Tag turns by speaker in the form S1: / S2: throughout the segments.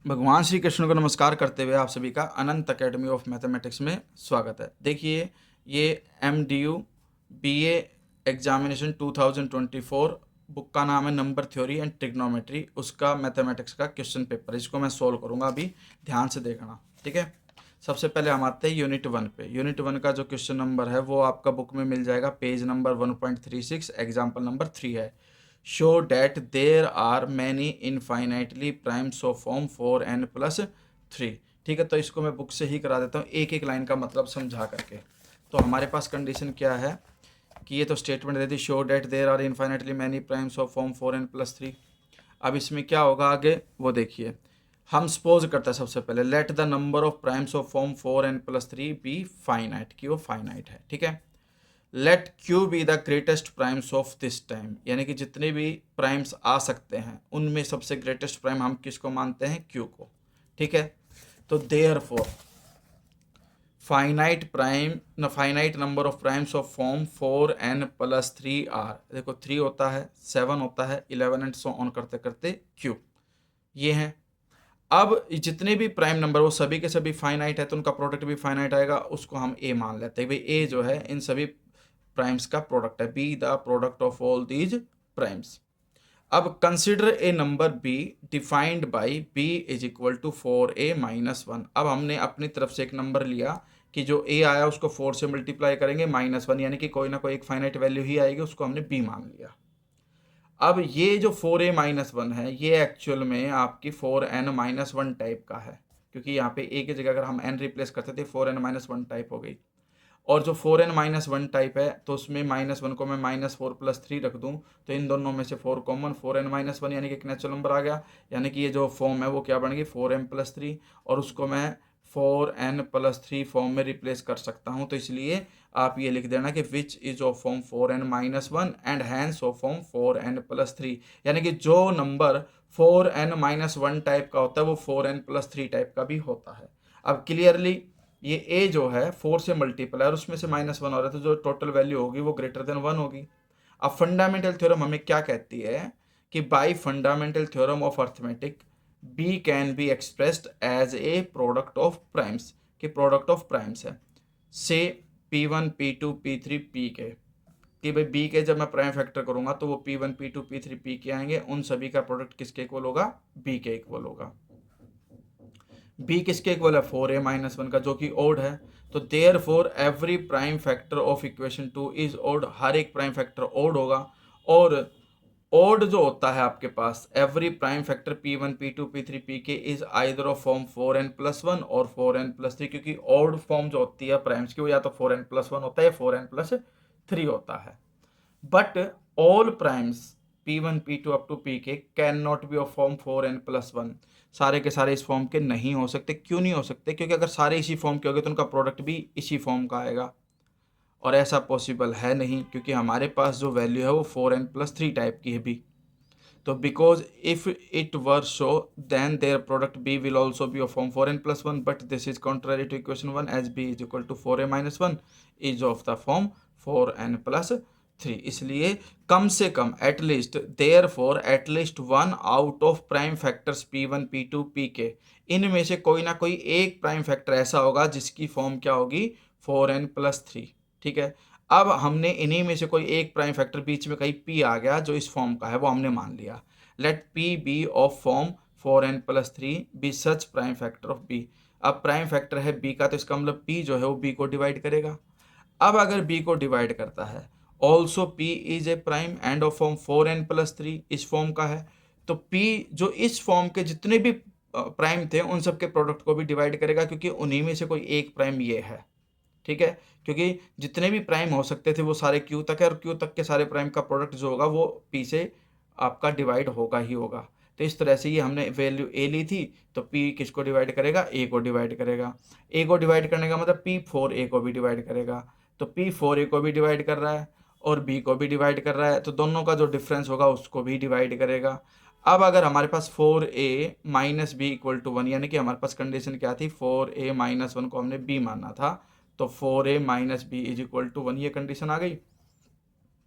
S1: भगवान श्री कृष्ण को नमस्कार करते हुए आप सभी का अनंत एकेडमी ऑफ मैथमेटिक्स में स्वागत है। देखिए, ये MDU BA एग्जामिनेशन 2024 बुक का नाम है नंबर थ्योरी एंड ट्रिग्नोमेट्री, उसका मैथमेटिक्स का क्वेश्चन पेपर है। इसको मैं सॉल्व करूंगा, अभी ध्यान से देखना, ठीक है। सबसे पहले हम आते हैं यूनिट 1 पे। यूनिट 1 का जो क्वेश्चन नंबर है वो आपका बुक में मिल जाएगा, पेज नंबर 1.36, एग्जाम्पल नंबर 3 है। show that there are many infinitely primes of form 4n plus 3। ठीक है, तो इसको मैं बुक से ही करा देता हूँ एक एक लाइन का मतलब समझा करके। तो हमारे पास कंडीशन क्या है कि ये तो स्टेटमेंट देती, show that there are infinitely many primes of form 4n plus 3। अब इसमें क्या होगा आगे वो देखिए। हम सपोज करते हैं सबसे पहले, let the number of primes of form 4n plus 3 be finite, कि वो फाइनाइट है, ठीक है। Let q be the greatest primes of this time, यानी कि जितने भी प्राइम्स आ सकते हैं उनमें सबसे ग्रेटेस्ट प्राइम हम किसको मानते हैं, क्यू को, ठीक है। तो therefore finite number of primes of form 4n plus 3 are, देखो 3 होता है, 7 होता है, 11 एंड सो ऑन करते करते क्यू, ये हैं। अब जितने भी प्राइम नंबर वो सभी के सभी फाइनाइट है, तो उनका प्रोडक्ट भी फाइनाइट आएगा, उसको हम ए मान लेते हैं। भाई ए जो है इन सभी प्राइम्स का प्रोडक्ट है, B the product of all these primes. अब consider a number B defined by B is equal to 4a minus 1। अब हमने अपनी तरफ से एक नंबर लिया कि जो ए आया उसको 4 से मल्टीप्लाई करेंगे -1, यानी कि कोई ना कोई एक फाइनाइट वैल्यू ही आएगी, उसको हमने बी मान लिया। अब ये जो 4a-1 है ये एक्चुअल में आपकी 4n-1 टाइप का है, क्योंकि यहाँ पे a की जगह अगर हम n रिप्लेस करते थे 4n-1 टाइप हो गई। और जो 4n-1 टाइप है तो उसमें -1 को मैं -4 + 3 रख दूं, तो इन दोनों में से 4 कॉमन, 4n-1 यानी कि एक नेचुरल नंबर आ गया। यानी कि ये जो फॉर्म है वो क्या बन गई, 4m + 3, और उसको मैं 4n + 3 फॉर्म में रिप्लेस कर सकता हूँ। तो इसलिए आप ये लिख देना कि which is of form 4n-1 and hence of form 4n + 3, यानी कि जो नंबर 4n-1 टाइप का होता है वो 4n + 3 टाइप का भी होता है। अब क्लियरली ये a जो है 4 से मल्टीपल है और उसमें से -1 हो रहा है, तो जो टोटल वैल्यू होगी वो ग्रेटर देन 1 होगी। अब फंडामेंटल थ्योरम हमें क्या कहती है कि by fundamental theorem of arithmetic b can be expressed as a product of primes, कि प्रोडक्ट ऑफ प्राइम्स है से p1 p2 p3 pk, कि भाई b के जब मैं प्राइम फैक्टर करूंगा तो वो p1 p2 p3 pk आएंगे, उन सभी का प्रोडक्ट किसके इक्वल होगा, b के इक्वल होगा। b किसके इक्वल है, 4a-1 का, जो कि ओड है। तो therefore every prime factor of equation 2 is odd, हर एक प्राइम फैक्टर ओड होगा। और ओड जो होता है आपके पास, every prime factor p1 p2 p3 pk is either of form 4n + 1 और 4n + 3, क्योंकि ओड फॉर्म जो होती है प्राइम्स की वो या तो 4n + 1 होता है या 4n + 3 होता है। But all primes p1 p2 up to pk can not be of form 4n + 1। सारे के सारे इस फॉर्म के नहीं हो सकते। क्यों नहीं हो सकते, क्योंकि अगर सारे इसी फॉर्म के हो गए तो उनका प्रोडक्ट भी इसी फॉर्म का आएगा, और ऐसा पॉसिबल है नहीं, क्योंकि हमारे पास जो वैल्यू है वो 4n + 3 टाइप की है बी। तो because if it were so then their product B will also be of form 4n + 1, but this is contrary to equation 1 as B is equal to 4a-1 is of the form 4n + 3। इसलिए कम से कम at least therefore at least 1 out of prime factors p1 p2 pk, इनमें से कोई ना कोई एक प्राइम फैक्टर ऐसा होगा जिसकी फॉर्म क्या होगी, 4n + 3, ठीक है। अब हमने इन्हीं में से कोई एक प्राइम फैक्टर, बीच में कहीं p आ गया जो इस फॉर्म का है, वो हमने मान लिया। Let p be of form 4n + 3 be such prime factor of b। अब प्राइम फैक्टर है b का, तो इसका मतलब p जो है वो b को डिवाइड करेगा। अब अगर b को डिवाइड करता है, also p is a prime end of form 4n + 3 इस फॉर्म का है, तो p जो इस फॉर्म के जितने भी प्राइम थे उन सब के प्रोडक्ट को भी डिवाइड करेगा, क्योंकि उन्हीं में से कोई एक प्राइम ये है, ठीक है। क्योंकि जितने भी प्राइम हो सकते थे वो सारे क्यू तक है, और क्यू तक के सारे प्राइम का प्रोडक्ट जो होगा वो पी से आपका डिवाइड होगा ही होगा। तो इस तरह से ये हमने वैल्यू ए ली थी, तो पी किसको डिवाइड करेगा, ए को डिवाइड करेगा। ए को डिवाइड करने का मतलब पी 4a को भी डिवाइड करेगा, तो पी 4a को भी डिवाइड कर रहा है और बी को भी डिवाइड कर रहा है, तो दोनों का जो डिफरेंस होगा उसको भी डिवाइड करेगा। अब अगर हमारे पास 4a - b = 1, यानी कि हमारे पास कंडीशन क्या थी, 4a - 1 को हमने b माना था, तो 4a - b = 1, ये कंडीशन आ गई।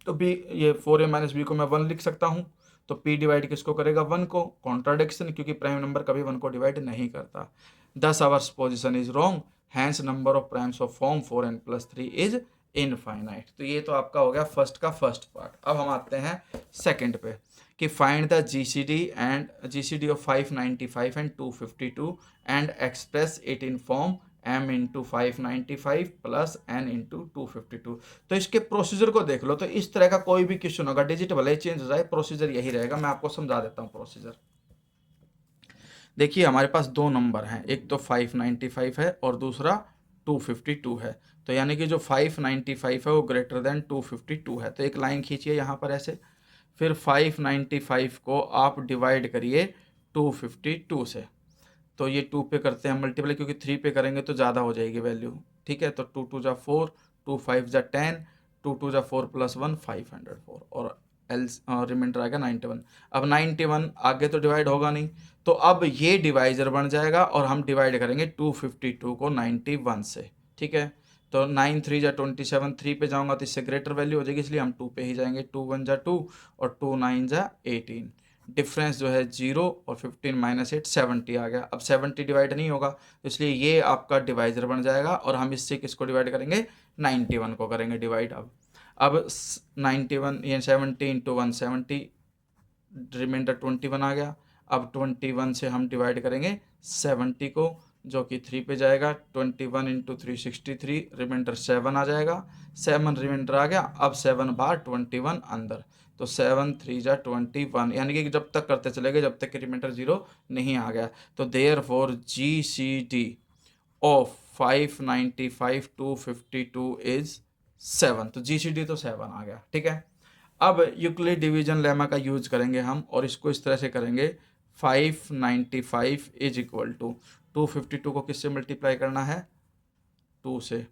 S1: तो b, ये 4a - b को मैं 1 लिख सकता हूँ। तो p डिवाइड किसको करेगा, 1 को, कॉन्ट्राडिक्शन, क्योंकि प्राइम नंबर कभी 1 को डिवाइड नहीं करता। Thus our supposition is wrong, hence number of primes of form 4n+3 is infinite. तो ये तो आपका हो गया फर्स्ट का फर्स्ट पार्ट। अब हम आते हैं सेकंड पे कि find the GCD of 595 and 252 and express it in form m into 595 plus n into 252। तो इसके प्रोसीजर को देख लो। तो इस तरह का कोई भी क्वेश्चन होगा, डिजिट भले ही चेंज हो जाए, प्रोसीजर यही रहेगा। मैं आपको समझा देता हूँ प्रोसीजर। देखिए हमारे पास दो नंबर हैं, एक तो 595 है और दूसरा 252 है। तो यानी कि जो 595 है वो ग्रेटर देन 252 है। तो एक लाइन खींचिए यहाँ पर ऐसे, फिर 595 को आप डिवाइड करिए 252 से। तो ये 2 पे करते हैं मल्टीप्लाई, क्योंकि 3 पे करेंगे तो ज़्यादा हो जाएगी वैल्यू, ठीक है। तो 2 2 जा 4, 2 5 जा 10, 2 2 जा 4 प्लस 1 504 और रिमाइंडर आ गया 91। अब 91 आगे तो डिवाइड होगा नहीं, तो अब ये डिवाइजर बन जाएगा और हम डिवाइड करेंगे 252 को 91 से, ठीक है। तो 9 3 जा 27, 3 पे जाऊंगा तो इससे ग्रेटर वैल्यू हो जाएगी, इसलिए हम 2 पे ही जाएंगे। 2 1 जा 2 और 2 9 जा 18, डिफरेंस जो है 0 और 15 माइनस 8 70 आ गया। अब 70 डिवाइड नहीं होगा, तो इसलिए ये आपका डिवाइजर बन जाएगा और हम इससे किसको डिवाइड करेंगे, 91 को करेंगे डिवाइड। अब 91 ये 70 इंटू 170, रिमाइंडर 21 आ गया। अब 21 से हम डिवाइड करेंगे 70 को, जो कि 3 पे जाएगा। 21 इंटू 3 63, रिमाइंडर 7 आ जाएगा। 7 रिमाइंडर आ गया। अब 7 बार 21 अंदर, तो 7 3 जा 21, यानी कि जब तक करते चलेंगे जब तक कि रिमाइंडर 0 नहीं आ गया। तो देयरफॉर GCD ऑफ 595 252 इज 7। तो GCD तो 7 आ गया, ठीक है। अब यूक्लिड डिवीजन लेमा का यूज करेंगे हम, और इसको इस तरह से करेंगे 595 इज इक्वल टू 252 को किससे मल्टीप्लाई करना है, 2 से,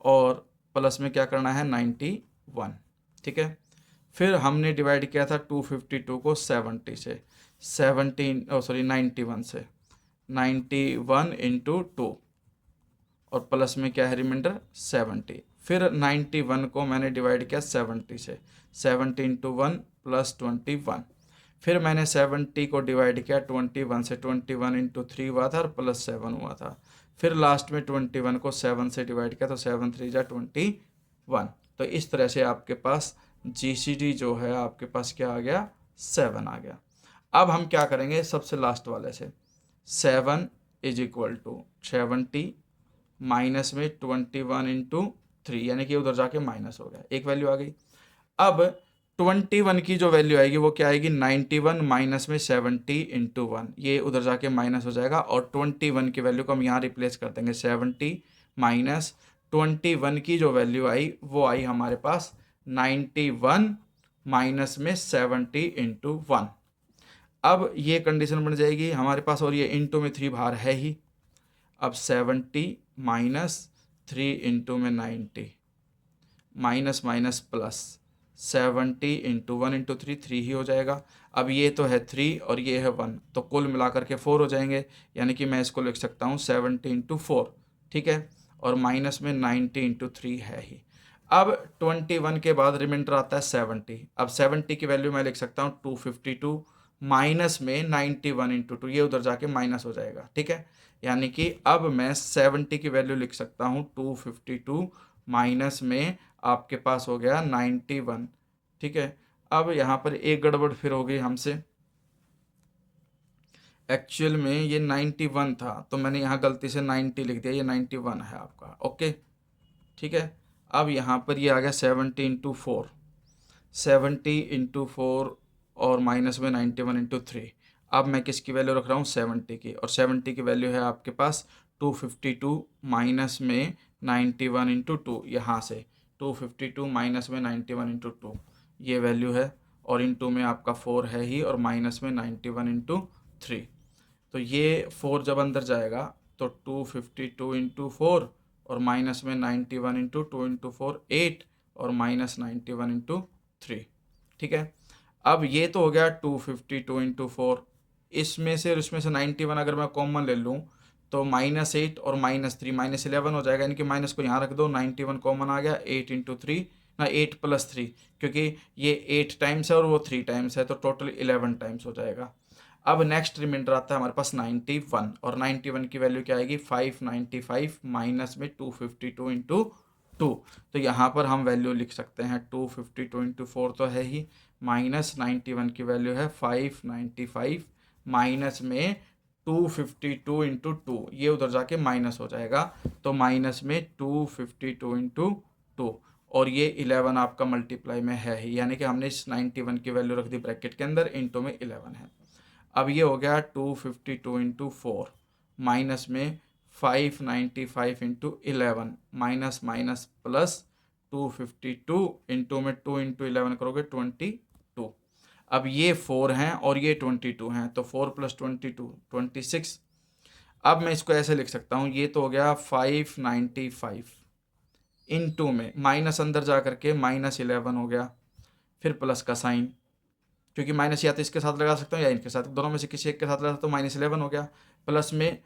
S1: और प्लस में क्या करना है 91, ठीक है। फिर हमने डिवाइड किया था 252 को 70 से, 91 से, 91 इंटू 2 और प्लस में क्या है रिमाइंडर 70। फिर 91 को मैंने डिवाइड किया 70 से, 70 इंटू 1 प्लस 21। फिर मैंने 70 को डिवाइड किया 21 से, 21 इंटू 3 हुआ था और प्लस 7 हुआ था। फिर लास्ट में 21 को 7 से डिवाइड किया, तो 7 3 जा 21। तो इस तरह से आपके पास GCD जो है आपके पास क्या आ गया, 7 आ गया। अब हम क्या करेंगे सबसे लास्ट वाले से, 7 इज इक्वल टू 70 माइनस में 21 इंटू 3, यानी कि उधर जाके माइनस हो गया, एक वैल्यू आ गई। अब 21 की जो वैल्यू आएगी वो क्या आएगी, 91 माइनस में 70 इंटू 1, ये उधर जाके माइनस हो जाएगा। और 21 की वैल्यू को हम यहाँ रिप्लेस कर देंगे, 70 माइनस 21 की जो वैल्यू आई वो आई हमारे पास 91 माइनस में 70 इंटू 1। अब ये कंडीशन बन जाएगी हमारे पास, और ये इंटू में 3 बाहर है ही। अब 70 माइनस 3 इंटू में 90, minus minus plus 70 into 1 into 3, 3 ही हो जाएगा। अब ये तो है 3 और ये है 1, तो कुल मिलाकर के 4 हो जाएंगे, यानी कि मैं इसको लिख सकता हूँ 70 इंटू 4, ठीक है। और माइनस में 90 इंटू 3 है ही। अब 21 के बाद रिमाइंडर आता है 70। अब 70 की वैल्यू मैं लिख सकता हूँ 252 माइनस में 91 इंटू 2, ये उधर जाके माइनस हो जाएगा, ठीक है। यानी कि अब मैं 70 की वैल्यू लिख सकता हूँ 252 माइनस में आपके पास हो गया 91, ठीक है। अब यहाँ पर एक गड़बड़ फिर हो गई हमसे, एक्चुअल में ये 91 था तो मैंने यहाँ गलती से 90 लिख दिया, ये 91 है आपका, ओके, ठीक है। अब यहाँ पर ये आ गया 70 इंटू 4, 70 इंटू 4 और माइनस में 91 इंटू 3। अब मैं किसकी वैल्यू रख रहा हूँ 70 की, और 70 की वैल्यू है आपके पास 252 माइनस में 91 इंटू 2, यहाँ से 252 माइनस में 91 इंटू 2 ये वैल्यू है, और इंटू में आपका 4 है ही, और माइनस में 91 इंटू 3। तो ये 4 जब अंदर जाएगा तो 252 इंटू 4 और माइनस में 91 इंटू 2 इंटू 4 8 और माइनस 91 इंटू 3, ठीक है। अब ये तो हो गया 252 इंटू 4, इसमें से और इसमें से 91 अगर मैं कॉमन ले लूँ तो -8 और -3 -11 हो जाएगा, यानी कि माइनस को यहाँ रख दो, 91 कॉमन आ गया, 8 इंटू 3 ना 8 + 3, क्योंकि ये 8 टाइम्स है और वो 3 टाइम्स है, तो टोटल 11 टाइम्स हो जाएगा। अब नेक्स्ट रिमाइंडर आता है हमारे पास 91, और 91 की वैल्यू क्या आएगी 595 माइनस में 252 इंटू 2। तो यहाँ पर हम वैल्यू लिख सकते हैं 252 इंटू 4 तो है ही, माइनस 91 की वैल्यू है 595 माइनस में 252 इंटू 2, ये उधर जाके माइनस हो जाएगा, तो माइनस में 252 इंटू 2, और ये 11 आपका मल्टीप्लाई में है ही, यानी कि हमने इस 91 की वैल्यू रख दी ब्रैकेट के अंदर, इंटू में 11 है। अब ये हो गया 252 इंटू 4 माइनस में 595 into 11 minus minus plus 252 into में 2 इंटू 11 करोगे 22। अब ये 4 हैं और ये 22 हैं, तो 4 + 22 26। अब मैं इसको ऐसे लिख सकता हूँ, ये तो हो गया 595 इंटू में माइनस अंदर जा करके -11 हो गया, फिर प्लस का साइन, क्योंकि माइनस या तो इसके साथ लगा सकता हूँ या इनके साथ, दोनों में से किसी एक के साथ लगा सकता हूँ, -11 हो गया, प्लस में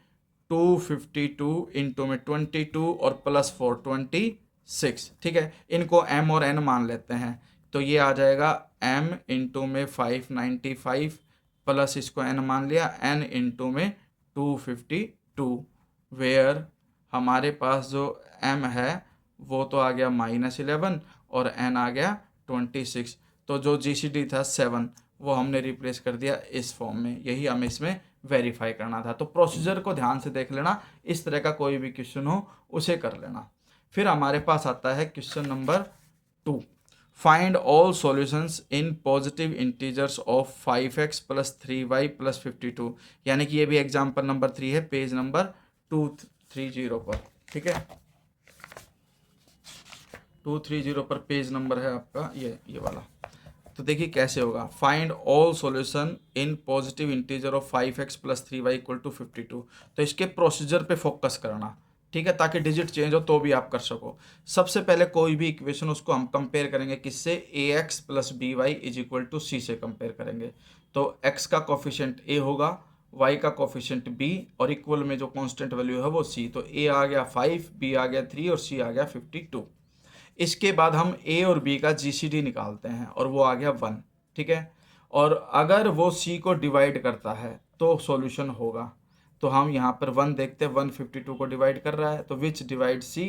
S1: 252 इंटू में 22 और प्लस 4 26। ठीक है, इनको m और n मान लेते हैं, तो ये आ जाएगा m इंटू में 595 प्लस इसको n मान लिया, n इंटू में 252, वेयर हमारे पास जो m है वो तो आ गया -11 और n आ गया 26। तो जो GCD था 7 वो हमने रिप्लेस कर दिया इस फॉर्म में, यही हमें इसमें वेरीफाई करना था। तो प्रोसीजर को ध्यान से देख लेना, इस तरह का कोई भी क्वेश्चन हो उसे कर लेना। फिर हमारे पास आता है question number 2, find all solutions in positive integers of 5x + 3y + 52, यानी कि ये भी एग्जाम्पल नंबर 3 है, पेज नंबर 230 पर। ठीक है, 230 पर पेज नंबर है आपका ये वाला। तो देखिए कैसे होगा, find all solution in positive integer of 5x + 3y = 52। तो इसके प्रोसीजर पे फोकस करना, ठीक है, ताकि डिजिट चेंज हो तो भी आप कर सको। सबसे पहले कोई भी इक्वेशन उसको हम कंपेयर करेंगे किससे, ax + by = c से कंपेयर करेंगे। तो x का कोफिशिएंट a होगा, y का कोफिशिएंट b, और इक्वल में जो कांस्टेंट वैल्यू है वो c। तो a आ गया 5, b आ गया 3 और c आ गया 52। इसके बाद हम a और b का GCD निकालते हैं और वो आ गया 1। ठीक है, और अगर वो c को डिवाइड करता है तो सॉल्यूशन होगा। तो हम यहाँ पर 1 देखते हैं, 152 को डिवाइड कर रहा है, तो विच डिवाइड c,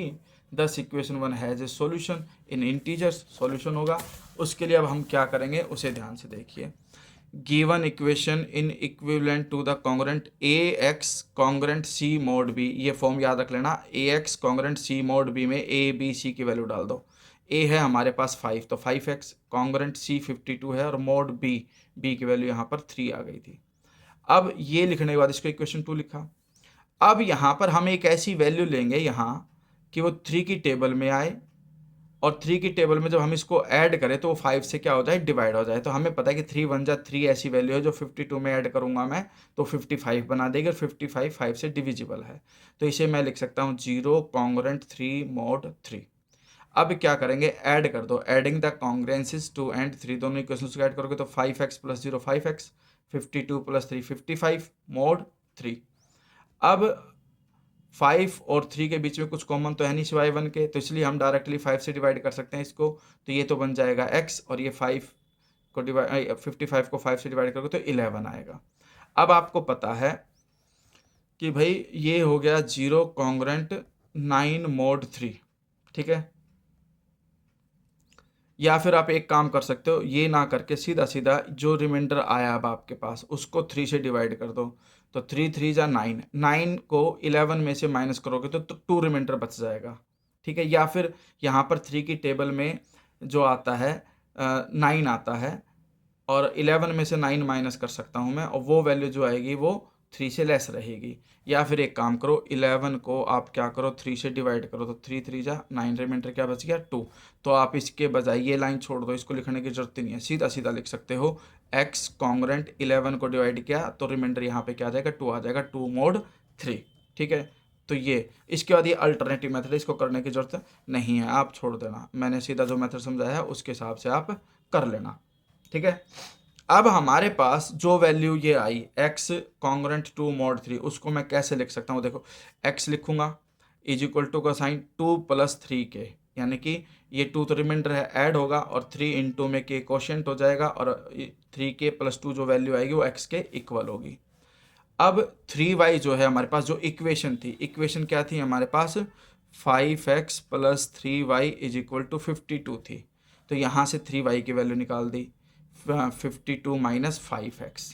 S1: दस equation 1 has a solution in integers, solution होगा। उसके लिए अब हम क्या करेंगे उसे ध्यान से देखिए। Given equation in equivalent to the congruent ax congruent c mod b, ये फॉर्म याद रख लेना, ax congruent c mod b में a b c की वैल्यू डाल दो। a है हमारे पास 5, तो 5x कॉन्ग्रुएंट c 52 है, और mod b की वैल्यू यहाँ पर 3 आ गई थी। अब ये लिखने के बाद इसको इक्वेशन 2 लिखा। अब यहाँ पर हम एक ऐसी वैल्यू लेंगे यहाँ कि वो 3 की टेबल में आए, और 3 की टेबल में जब हम इसको ऐड करें तो वो 5 से क्या हो जाए, डिवाइड हो जाए। तो हमें पता है कि 3 × 1 = 3 ऐसी वैल्यू है जो 52 में ऐड करूंगा मैं तो 55 बना देगी, और 55 5 से डिविजिबल है। तो इसे मैं लिख सकता हूँ 0 कॉन्ग्रुएंट 3 mod 3। अब क्या करेंगे, ऐड कर दो, एडिंग द कॉन्ग्रुएंसेस 2 and 3, दोनों इक्वेशंस को ऐड करोगे तो 5x + 0 5x, 52 + 3 55 mod 3। अब 5 और 3 के बीच में कुछ कॉमन तो है नहीं सिवाय 1 के, तो इसलिए हम डायरेक्टली 5 से डिवाइड कर सकते हैं इसको। तो ये तो बन जाएगा x, और ये 5 को डिवाइड 55 को 5 से डिवाइड करोगे तो 11 आएगा। अब आपको पता है कि भाई ये हो गया 0 कॉन्ग्रुएंट 9 mod 3। ठीक है, या फिर आप एक काम कर सकते हो, ये ना करके सीधा सीधा जो रिमाइंडर आया अब आपके पास उसको 3 से डिवाइड कर दो। तो 3 3 = 9, 9 को 11 में से माइनस करोगे तो 2 रिमाइंडर बच जाएगा। ठीक है, या फिर यहाँ पर 3 की टेबल में जो आता है 9 आता है, और 11 में से 9 माइनस कर सकता हूँ मैं, और वो वैल्यू जो आएगी वो 3 से लेस रहेगी। या फिर एक काम करो, 11 को आप क्या करो 3 से डिवाइड करो, तो 3 3 = 9, रिमाइंडर क्या बच गया 2। तो आप इसके बजाय ये लाइन छोड़ दो, इसको लिखने की जरूरत ही नहीं है, सीधा सीधा लिख सकते हो x कॉन्ग्रुएंट 11 को डिवाइड किया तो रिमाइंडर यहाँ पे क्या आ जाएगा 2 आ जाएगा, 2 mod 3। ठीक है, तो ये इसके बाद ये अल्टरनेटिव मेथड है, इसको करने की जरूरत नहीं है, आप छोड़ देना, मैंने सीधा जो मेथड समझाया है उसके हिसाब से आप कर लेना। ठीक है, अब हमारे पास जो वैल्यू ये आई x कॉन्ग्रुएंट 2 mod 3, उसको मैं कैसे लिख सकता हूँ, देखो x लिखूंगा = का साइन 2 + 3 के, यानी कि ये 2 तो रिमाइंडर है, ऐड होगा और 3 इंटू में के कोशेंट हो जाएगा और 3k + 2 जो वैल्यू आएगी वो x के इक्वल होगी। अब 3y जो है हमारे पास जो इक्वेशन थी, इक्वेशन क्या थी हमारे पास, 5x + 3y = 52 थी। तो यहाँ से 3y की वैल्यू निकाल दी, 52 - 5x।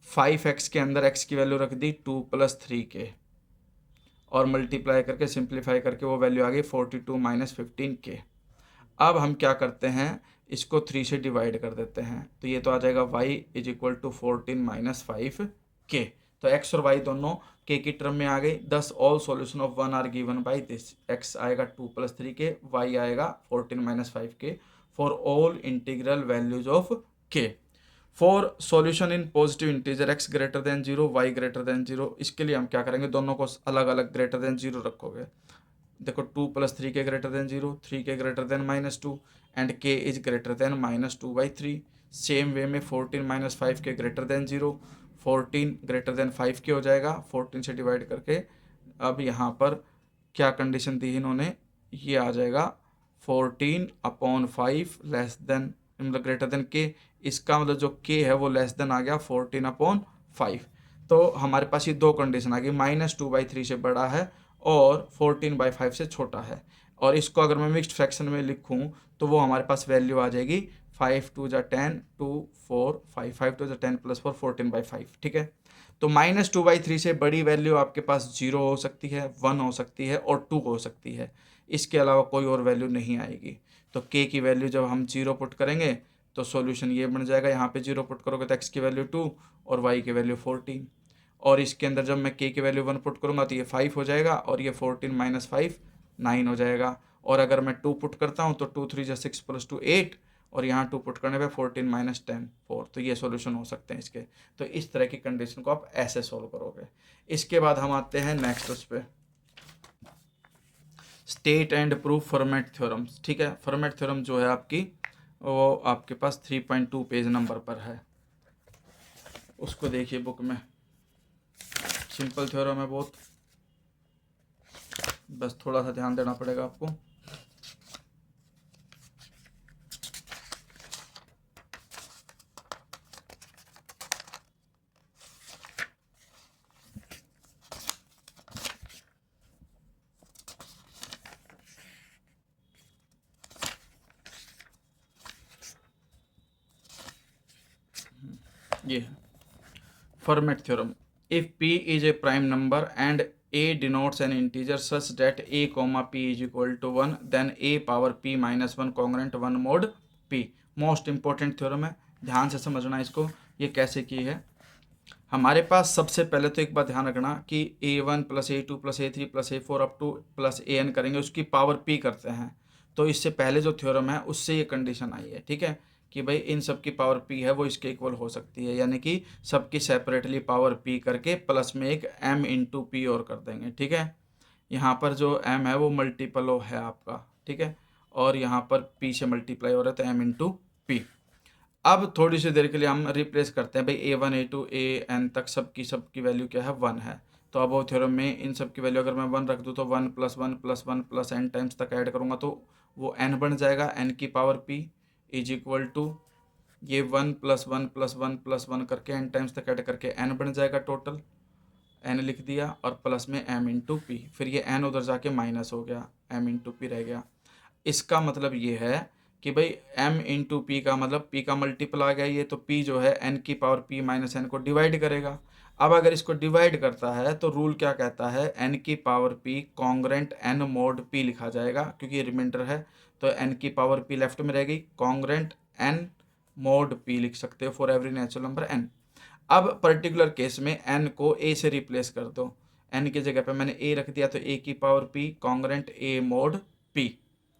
S1: 5x के अंदर x की वैल्यू रख दी 2 + 3k और मल्टीप्लाई करके सिंप्लीफाई करके वो वैल्यू आ गई 42 - 15k। अब हम क्या करते हैं, इसको 3 से डिवाइड कर देते हैं, तो ये तो आ जाएगा y = 14 - 5k। तो x और y दोनों k की टर्म में आ गई। Thus all solution of 1 are given by this, x आएगा 2 + 3k, y आएगा 14 - 5k for all integral values of k। For solution in positive integer x greater than 0, y greater than 0, इसके लिए हम क्या करेंगे, दोनों को अलग अलग ग्रेटर देन 0 रखोगे। देखो 2 + 3k greater than 0, 3k greater than -2 and k is greater than -2/3। Same way में 14 - 5k greater than 0, 14 greater than 5k हो जाएगा 14 से डिवाइड करके। अब यहाँ पर क्या कंडीशन दी इन्होंने, ये आ जाएगा 14/5 लेस देन मतलब ग्रेटर देन k। इसका मतलब जो k है वो लेस देन आ गया 14/5। तो हमारे पास ये दो कंडीशन आ गई, -2/3 से बड़ा है और 14/5 से छोटा है। और इसको अगर मैं मिक्स्ड फ्रैक्शन में लिखूं तो वो हमारे पास वैल्यू आ जाएगी 5 2 × 10 2 4 5 5 2 × 10 + 4 14/5। ठीक है, तो -2/3 से बड़ी वैल्यू आपके पास 0 हो सकती है, 1 हो सकती है और 2 हो सकती है। इसके अलावा कोई और वैल्यू नहीं आएगी। तो k की वैल्यू जब हम 0 पुट करेंगे तो सॉल्यूशन ये बन जाएगा, यहाँ पे 0 पुट करोगे तो x की वैल्यू 2 और y की वैल्यू 14। और इसके अंदर जब मैं k की वैल्यू 1 पुट करूँगा तो ये 5 हो जाएगा और ये 14 - 5 9 हो जाएगा। और अगर मैं 2 पुट करता हूँ तो 2 3 = 6 + 2 8 और यहाँ 2 पुट करने पे 14 - 10 4। तो ये सॉल्यूशन हो सकते हैं इसके। तो इस तरह की कंडीशन को आप ऐसे सॉल्व करोगे। इसके बाद हम आते हैं नेक्स्ट उस पर, state and proof format theorems. ठीक है, फॉर्मेट थ्योरम जो है आपकी वो आपके पास 3.2 पेज नंबर पर है, उसको देखिए बुक में। सिंपल थ्योरम है बहुत, बस थोड़ा सा ध्यान देना पड़ेगा आपको। ये है format theorem. If p is a prime number and a denotes an integer such that a, p = 1 then a power p - 1 congruent 1 mod p। Most important theorem है, ध्यान से समझना इसको। ये कैसे की है, हमारे पास सबसे पहले तो एक बात ध्यान रखना कि a1 + a2 + a3 + a4 up to +an करेंगे, उसकी पावर p करते हैं। तो इससे पहले जो थ्योरम है उससे ये कंडीशन आई है, ठीक है, कि भाई इन सब की पावर p है वो इसके इक्वल हो सकती है, यानी कि सबकी सेपरेटली पावर p करके प्लस में एक m × p और कर देंगे। ठीक है, यहाँ पर जो m है वो मल्टीपल है आपका, ठीक है, और यहाँ पर p से मल्टीप्लाई हो रहा है तो m × p। अब थोड़ी सी देर के लिए हम रिप्लेस करते हैं, भाई a1 a2 an तक सबकी वैल्यू क्या है 1 है। तो अब वो थ्योरम में इन सब की वैल्यू अगर मैं 1 रख दूँ तो 1 + 1 + 1 + n टाइम्स तक ऐड करूँगा तो वो n बन जाएगा, n की पावर p = ये 1 + 1 + 1 + 1 करके n टाइम्स तक ऐड करके n बन जाएगा, टोटल n लिख दिया और प्लस में m × p, फिर ये n उधर जाके माइनस हो गया, m × p रह गया। इसका मतलब ये है कि भाई m × p का मतलब p का मल्टीपल आ गया ये, तो p जो है n की पावर p - n को डिवाइड करेगा। अब अगर इसको डिवाइड करता है तो रूल क्या कहता है, n की power p congruent n mod p लिखा जाएगा, क्योंकि ये रिमाइंडर है तो n की पावर p लेफ्ट में रहेगी, कॉन्ग्रेंट n mod p लिख सकते हो for every natural number n। अब पर्टिकुलर केस में n को a से रिप्लेस कर दो, n की जगह पे मैंने a रख दिया तो a की power p congruent a mod p।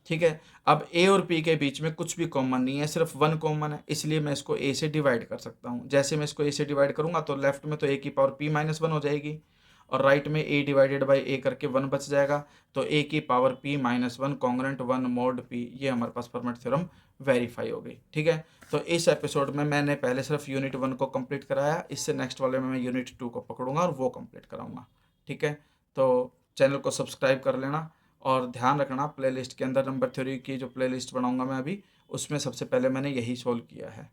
S1: ठीक है, अब a और p के बीच में कुछ भी कॉमन नहीं है, सिर्फ 1 कॉमन है, इसलिए मैं इसको a से डिवाइड कर सकता हूँ। जैसे मैं इसको a से डिवाइड करूँगा तो लेफ्ट में तो a की पावर p - 1 हो जाएगी और राइट में a डिवाइडेड बाई a करके 1 बच जाएगा, तो a की power p - 1 congruent 1 mod p। ये हमारे पास फॉर्मेट थ्योरम वेरीफाई हो गई। ठीक है, तो इस एपिसोड में मैंने पहले सिर्फ यूनिट 1 को कंप्लीट कराया, इससे नेक्स्ट वाले में मैं यूनिट 2 को पकड़ूंगा और वो कंप्लीट कराऊंगा। ठीक है, तो चैनल को सब्सक्राइब कर लेना और ध्यान रखना प्लेलिस्ट के अंदर नंबर थ्योरी की जो प्लेलिस्ट बनाऊंगा मैं अभी, उसमें सबसे पहले मैंने यही सोल्व किया है।